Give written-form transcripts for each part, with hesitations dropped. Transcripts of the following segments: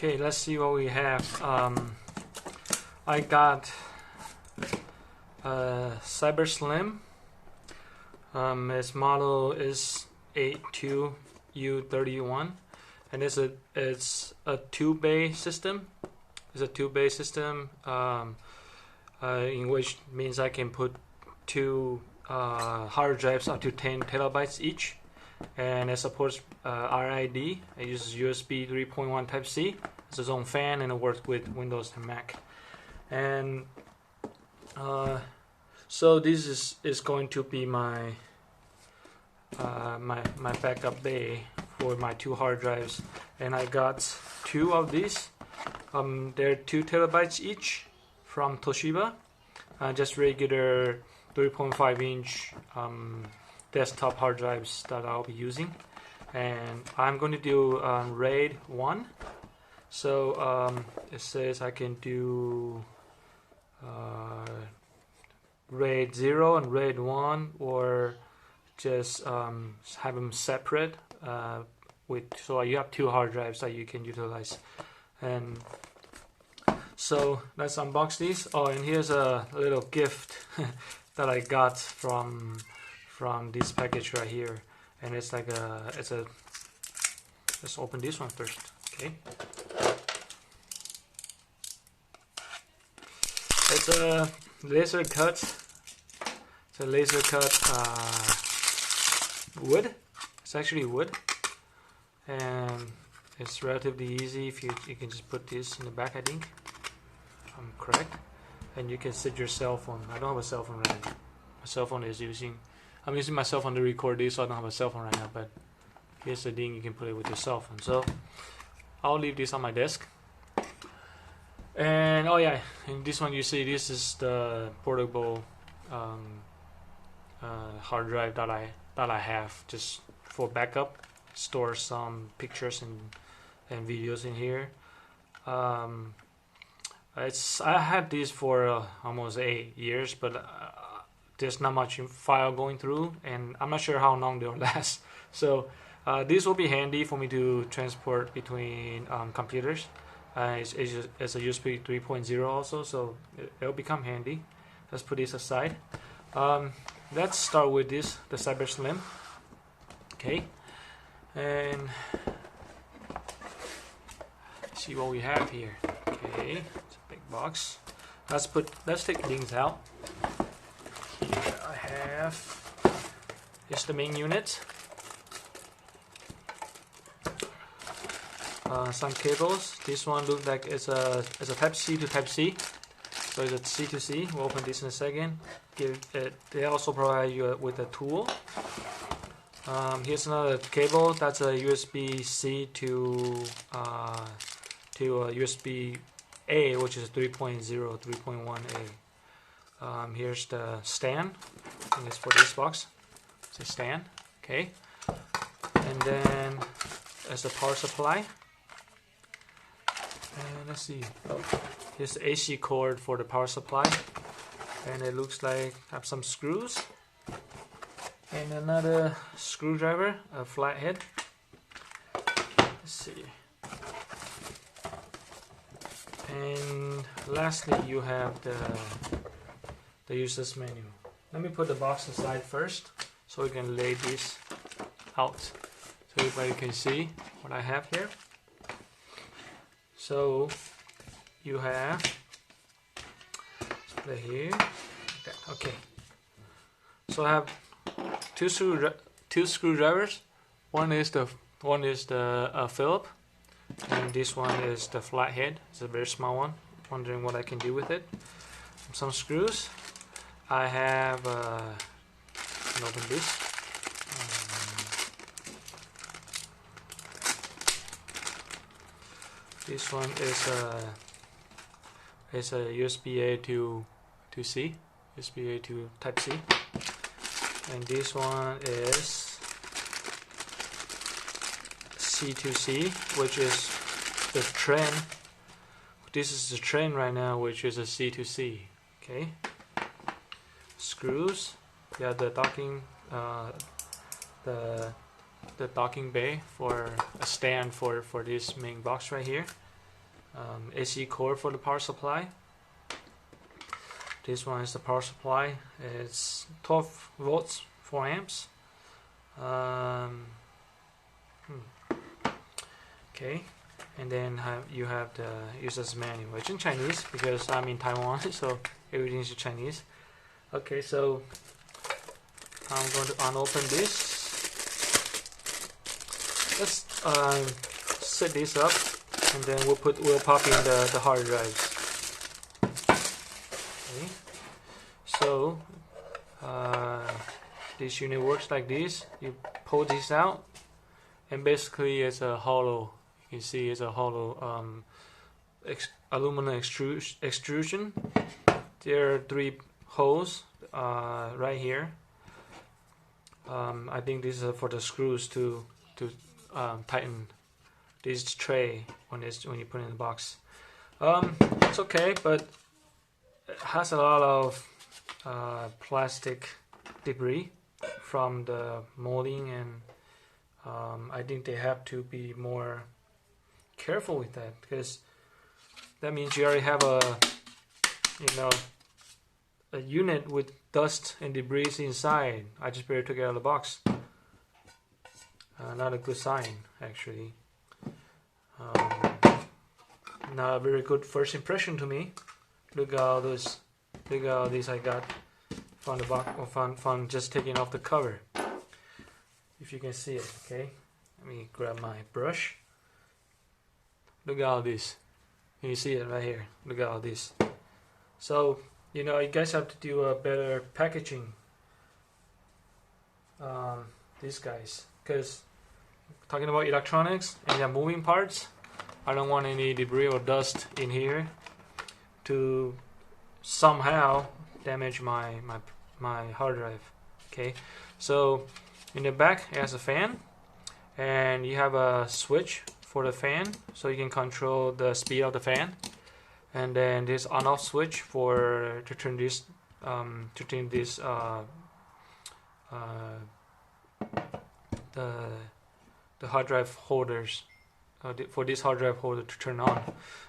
Okay, let's see what we have. I got Cyber Slim. Its model is 82U31, and it's a two-bay system. It's a two-bay system, in which means I can put two hard drives up to 10 terabytes each, and it supports RID. It uses USB 3.1 Type-C. It's its own fan, and it works with Windows and Mac. And so this is going to be my my backup bay for my two hard drives, and I got two of these. They're 2 terabytes each from Toshiba, just regular 3.5-inch desktop hard drives that I'll be using. And I'm going to do RAID 1. So it says I can do RAID 0 and RAID 1, or just have them separate. So you have two hard drives that you can utilize. And so let's unbox these. Oh, and here's a little gift that I got from this package right here. And it's like let's open this one first. Okay. It's a laser cut. It's a laser cut wood. It's actually wood, and it's relatively easy. If you can just put this in the back, I think I'm correct, and you can set your cell phone. I don't have a cell phone right now. My cell phone is I'm using my cell phone to record this, so I don't have a cell phone right now. But here's the thing: you can put it with your cell phone. So I'll leave this on my desk. And oh yeah, in this one you see this is the portable hard drive that I have just for backup. Store some pictures and videos in here. I had this for almost 8 years, but there's not much file going through, and I'm not sure how long they'll last. So this will be handy for me to transport between computers. It's a USB 3.0 also, so it'll become handy. Let's put this aside. Let's start with the Cyber Slim. Okay, and see what we have here. Okay, it's a big box. Let's take things out. Here I have the main unit. Some cables. This one looks like it's a Type-C to Type-C, so it's a C to C. We'll open this in a second. They also provide you with a tool. Here's another cable. That's a USB-C to USB A, which is 3.0, 3.1A. Here's the stand. I think it's for this box. It's a stand. Okay, and then there's the power supply. And let's see. Oh, here's the AC cord for the power supply, and it looks like I have some screws and another screwdriver, a flathead. Let's see. And lastly, you have the user's menu. Let me put the box aside first, so we can lay this out so everybody can see what I have here. So you have, let's put it here. Okay. So I have two screwdrivers. One is the Phillips, and this one is the flathead. It's a very small one. Wondering what I can do with it. Some screws. I have. Can open this. This one is a USB-A to C, USB-A to Type-C, and this one is C to C, which is the trend. This is the trend right now, which is a C to C. Okay. Screws. Yeah, the docking the docking bay for a stand for this main box right here. AC cord for the power supply. This one is the power supply. It's 12 volts, 4 amps. Okay, and then you have the user's manual. It's in Chinese because I'm in Taiwan, so everything is in Chinese. Okay, so I'm going to unopen this. Let's set this up, and then we'll pop in the hard drives. Okay, so this unit works like this. You pull this out, and basically it's a hollow. You can see it's a hollow aluminum extrusion. There are 3 holes right here. I think this is for the screws to tighten this tray when you put it in the box. It's okay, but it has a lot of plastic debris from the molding, and I think they have to be more careful with that, because that means you already have a unit with dust and debris inside. I just barely took it out of the box. Not a good sign, actually. Not a very good first impression to me. Look at all these I got from the box, or from just taking off the cover. If you can see it, okay. Let me grab my brush. Look at all this. Can you see it right here? Look at all this. So, you guys have to do a better packaging. These guys, because talking about electronics and their moving parts, I don't want any debris or dust in here to somehow damage my hard drive. Okay, so in the back it has a fan, and you have a switch for the fan, so you can control the speed of the fan, and then this on-off switch to turn this the hard drive holders, for this hard drive holder to turn on,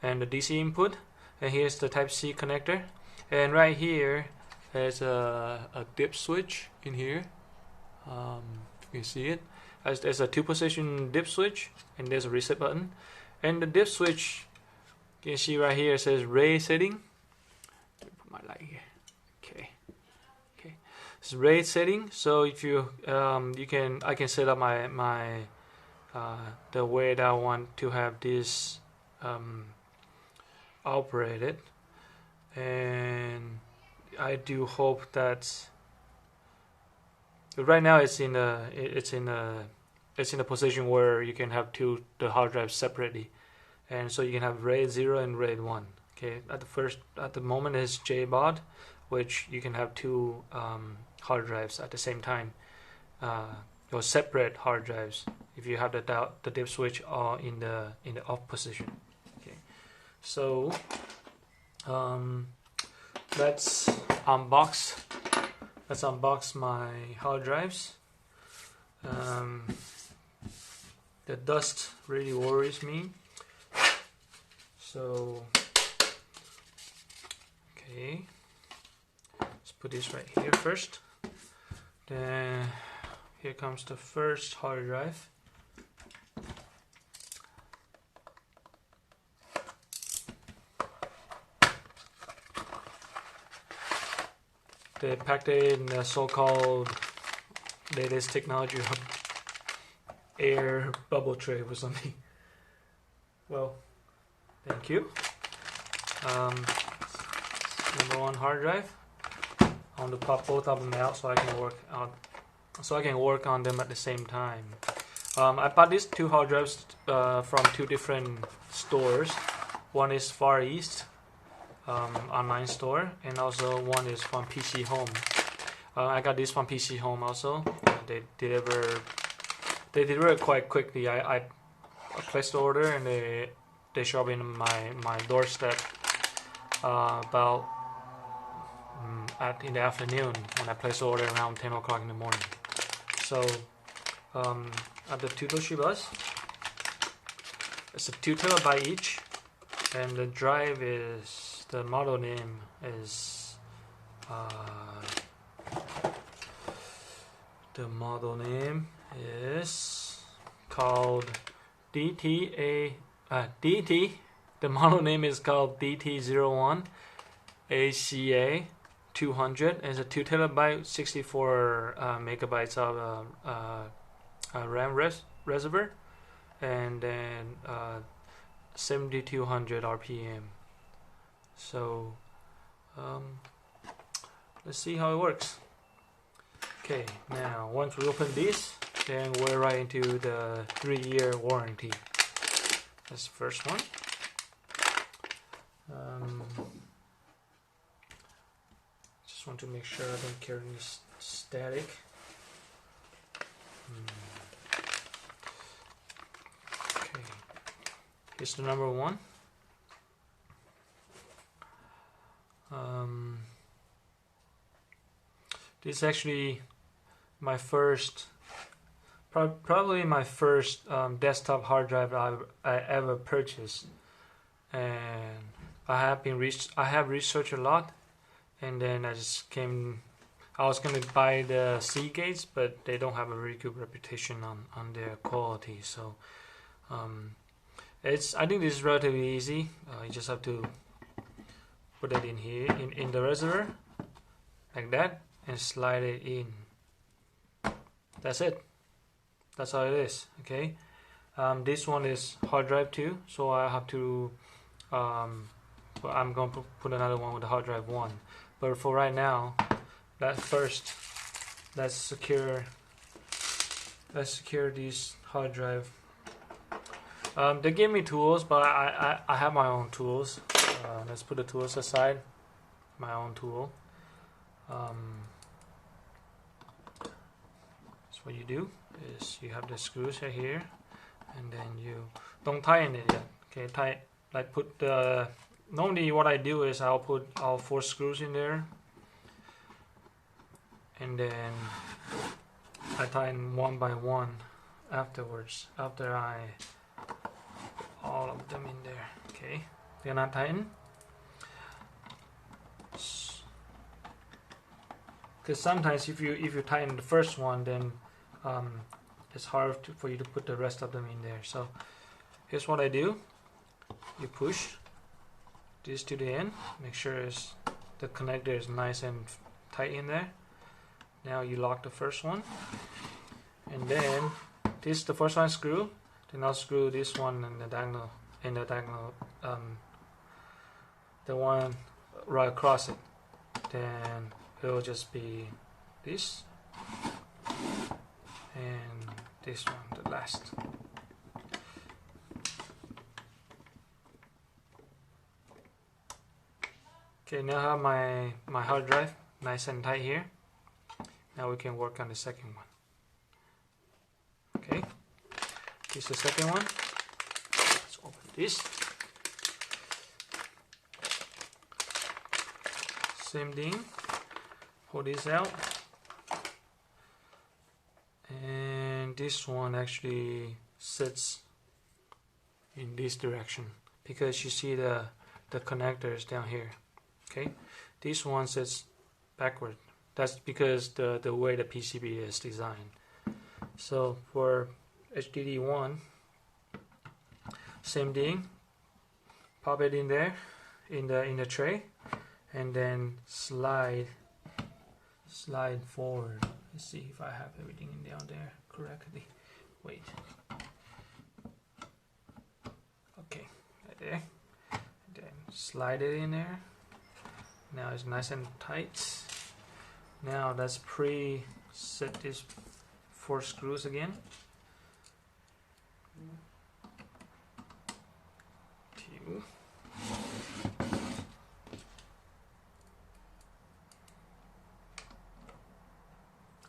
and the DC input, and here's the Type-C connector, and right here there's a dip switch in here. You can see it. There's a 2-position dip switch, and there's a reset button, and the dip switch, you can see right here, it says RAID setting. Let me put my light here. Okay. It's RAID setting. So if you I can set up my the way that I want to have this operated, and I do hope that right now it's in a position where you can have the hard drives separately, and so you can have RAID 0 and RAID 1. Okay, at the moment is JBOD, which you can have 2 hard drives at the same time, or separate hard drives if you have the dip switch in the off position. Okay, so let's unbox my hard drives. The dust really worries me. So, okay, let's put this right here first. Then here comes the first hard drive. They packed it in the so-called latest technology air bubble tray or something. Well, thank you. Number 1 hard drive. I want to pop both of them out so I can work on them at the same time. I bought these 2 hard drives from 2 different stores. One is Far East online store, and also one is from PC Home. I got this from PC Home also. They deliver it quite quickly. I placed the order, and they show up in my doorstep about in the afternoon, when I placed the order around 10 o'clock in the morning. So at the 2 Toshibas, it's a 2 terabyte each. And the drive is, the model name is called DT. The model name is called DT01 ACA 200. It's a 2 terabyte, 64 megabytes of RAM reservoir, and then 7200 RPM. So let's see how it works. Okay, now once we open this, then we're right into the 3-year warranty. That's the first one. Just want to make sure I don't carry any static. Okay, here's the number 1. This is actually my first, probably my first desktop hard drive I ever purchased, and I have researched a lot, and then I was gonna buy the Seagates, but they don't have a very good reputation on their quality. So I think this is relatively easy. You just have to put it in here in the reservoir like that and slide it in. That's it. That's how it is. Okay. This one is hard drive 2, so I have to I'm going to put another one with the hard drive 1. But for right now, let's secure this hard drive. They gave me tools, but I have my own tools. Let's put the tools aside. My own tool. So what you do is you have the screws right here, and then you don't tighten it yet. Okay, normally what I do is I'll put all 4 screws in there, and then I tighten one by one afterwards, after I put all of them in there. Okay, they're not tightened, because sometimes if you tighten the first one, then it's hard for you to put the rest of them in there. So here's what I do. You push this to the end, make sure the connector is nice and tight in there. Now you lock the first one, and then this is the first one screw, then I'll screw this one in the diagonal, the one right across it. Then it'll just be this, and this one, the last. Okay, now I have my hard drive nice and tight here. Now we can work on the second one. Okay, this is the second one. Let's open this. Same thing. Pull this out. And this one actually sits in this direction, because you see the connectors down here. Okay, this one sits backward. That's because the way the PCB is designed. So for HDD1, same thing. Pop it in there, in the tray, and then slide forward. Let's see if I have everything down there correctly. Wait. Okay, right there. And then slide it in there. Now it's nice and tight. Now let's pre-set these 4 screws again. 2.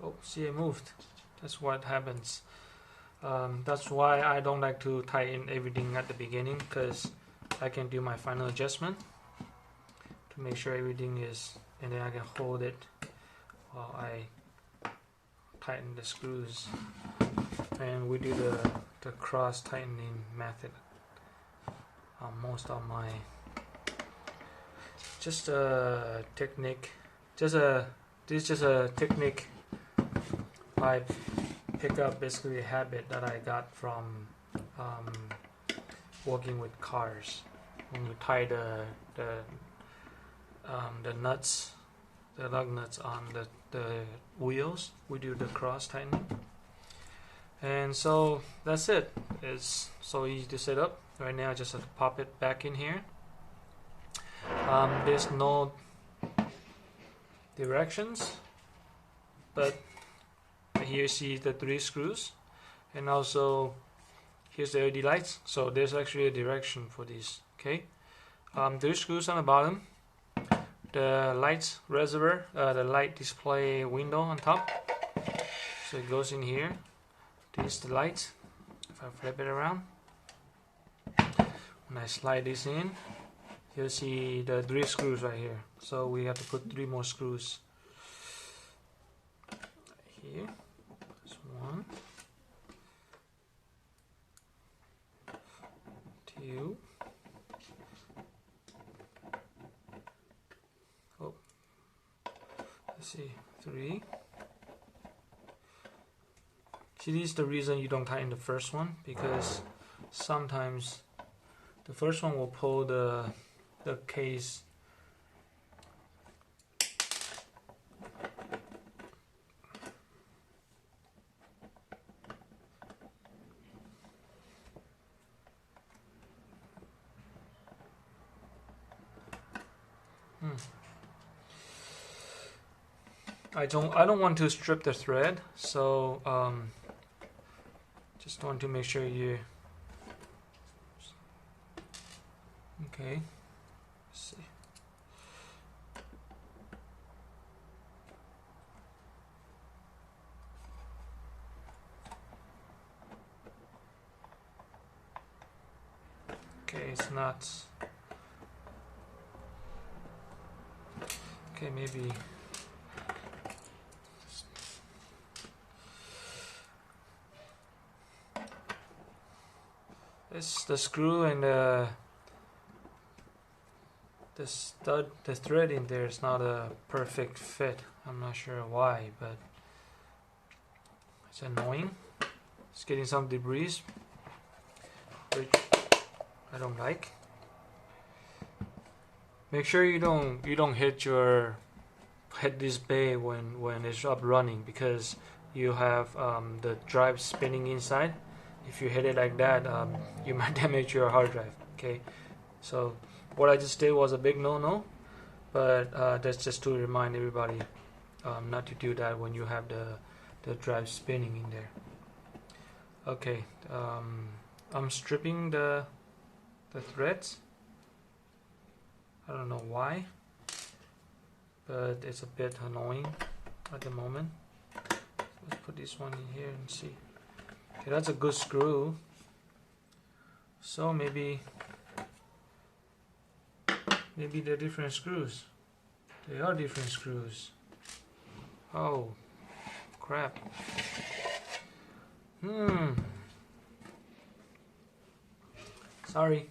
Oh, see, it moved. That's what happens. That's why I don't like to tighten everything at the beginning, because I can do my final adjustment to make sure everything is, and then I can hold it while I tighten the screws. And we do the cross tightening method most of my just a technique. This is just a technique I pick up, basically a habit that I got from working with cars. When you tie the nuts, the lug nuts on the wheels, we do the cross tightening. And so that's it. It's so easy to set up. Right now I just have to pop it back in here. There's no directions, but here you see the 3 screws, and also here's the LED lights. So there's actually a direction for these. Okay, 3 screws on the bottom, the lights reservoir, the light display window on top. So it goes in here. This is the light. If I flip it around, when I slide this in, you'll see the 3 screws right here. So we have to put 3 more screws here. There's 1, 2. Oh, let's see, 3. See, this is the reason you don't tighten the first one, because sometimes the first one will pull the case. I don't want to strip the thread, so just want to make sure you. Okay. Let's see. Okay, it's not. Okay, maybe. It's the screw and the stud, the thread in there is not a perfect fit. I'm not sure why, but it's annoying. It's getting some debris, which I don't like. Make sure you don't hit this bay when it's up running, because you have the drive spinning inside. If you hit it like that, you might damage your hard drive. Okay, so what I just did was a big no-no, but that's just to remind everybody not to do that when you have the drive spinning in there. Okay, I'm stripping the threads. I don't know why, but it's a bit annoying at the moment. Let's put this one in here and see. Okay, that's a good screw. So maybe they're different screws. They are different screws. Oh, crap. Sorry,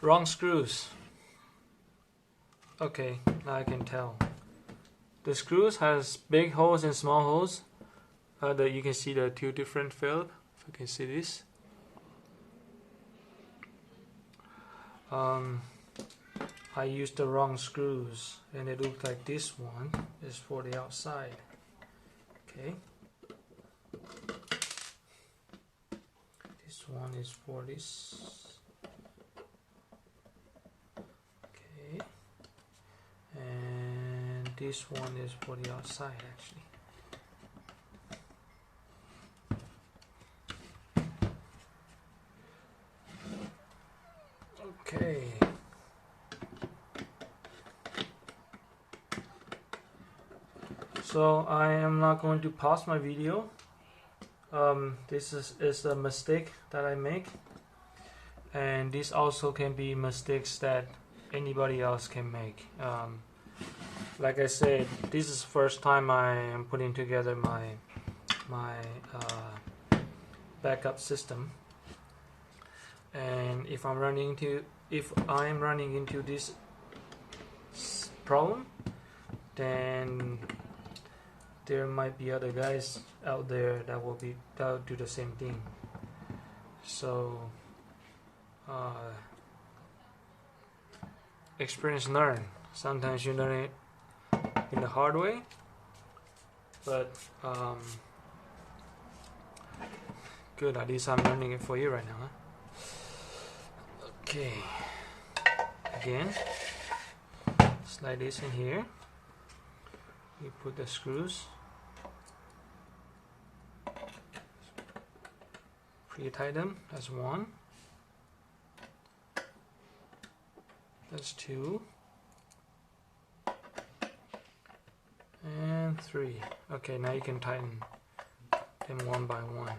wrong screws. Okay, now I can tell. The screws has big holes and small holes. You can see the 2 different field. If you can see this. I used the wrong screws, and it looked like this one is for the outside. Okay. This one is for this. Okay. And this one is for the outside, actually. Okay. So I am not going to pause my video. This is a mistake that I make, and this also can be mistakes that anybody else can make. Like I said, this is the first time I am putting together my backup system, and if I'm running into this problem, then there might be other guys out there that will do the same thing. So experience learn. Sometimes you learn it in the hard way, but good, at least I'm learning it for you right now, huh? Okay, again, slide this in here. You put the screws, pre-tie them. That's 1, that's 2, and 3. Okay, now you can tighten them one by one.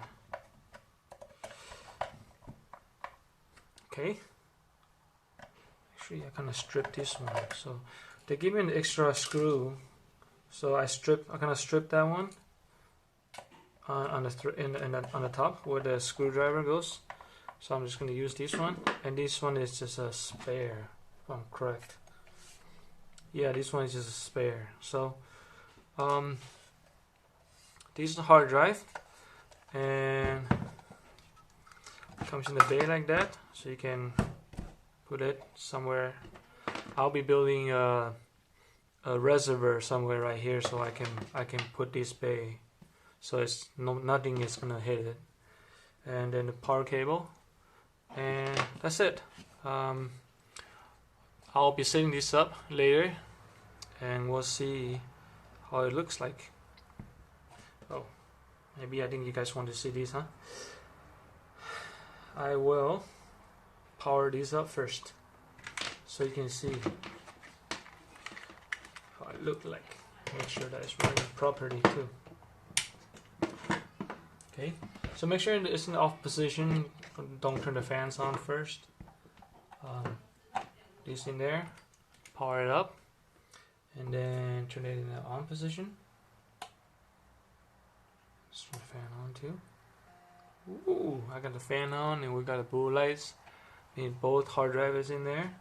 Okay, actually I kind of stripped this one, so they give me an extra screw, so I kind of stripped that one on the top where the screwdriver goes. So I'm just going to use this one, and this one is just a spare, if I'm correct. Yeah, this one is just a spare. So this is the hard drive, and it comes in the bay like that, so you can put it somewhere. I'll be building a reservoir somewhere right here, so I can put this bay, so it's nothing is gonna hit it. And then the power cable, and that's it. I'll be setting this up later, and we'll see how it looks like. Oh, maybe I think you guys want to see this, huh? I will power this up first, so you can see how it looks like. Make sure that it's running properly too. Okay, so make sure it's in the off position. Don't turn the fans on first. This in there, power it up, and then turn it in the on position. Let's turn the fan on too. Ooh, I got the fan on, and we got the blue lights. Need both hard drives in there.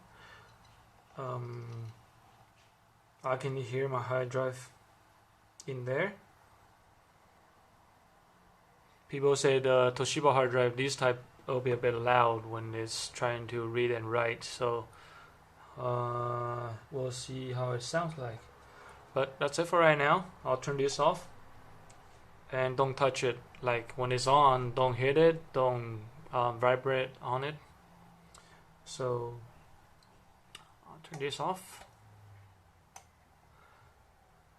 I can hear my hard drive in there. People say the Toshiba hard drive, this type, will be a bit loud when it's trying to read and write. So we'll see how it sounds like. But that's it for right now. I'll turn this off, and don't touch it. Like when it's on, don't hit it, don't vibrate on it. So I'll turn this off,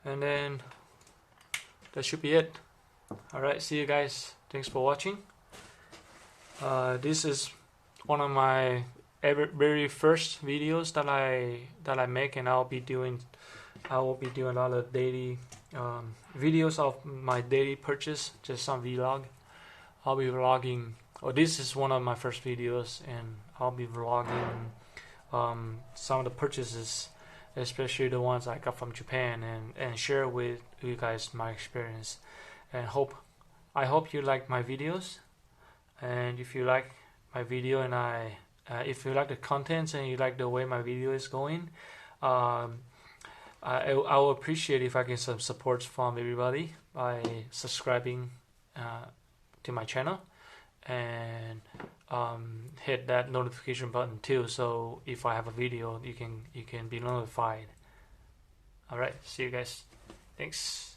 and then that should be it. Alright, see you guys. Thanks for watching. This is one of my very first videos that I make, and I will be doing a lot of daily videos of my daily purchase, just some vlog. I'll be vlogging. This is one of my first videos, and I'll be vlogging some of the purchases, especially the ones I got from Japan, and share with you guys my experience. And I hope you like my videos. And if you like my video, and if you like the contents and you like the way my video is going, I will appreciate if I get some support from everybody by subscribing to my channel, and hit that notification button too, so if I have a video, you can be notified. Alright, see you guys. Thanks.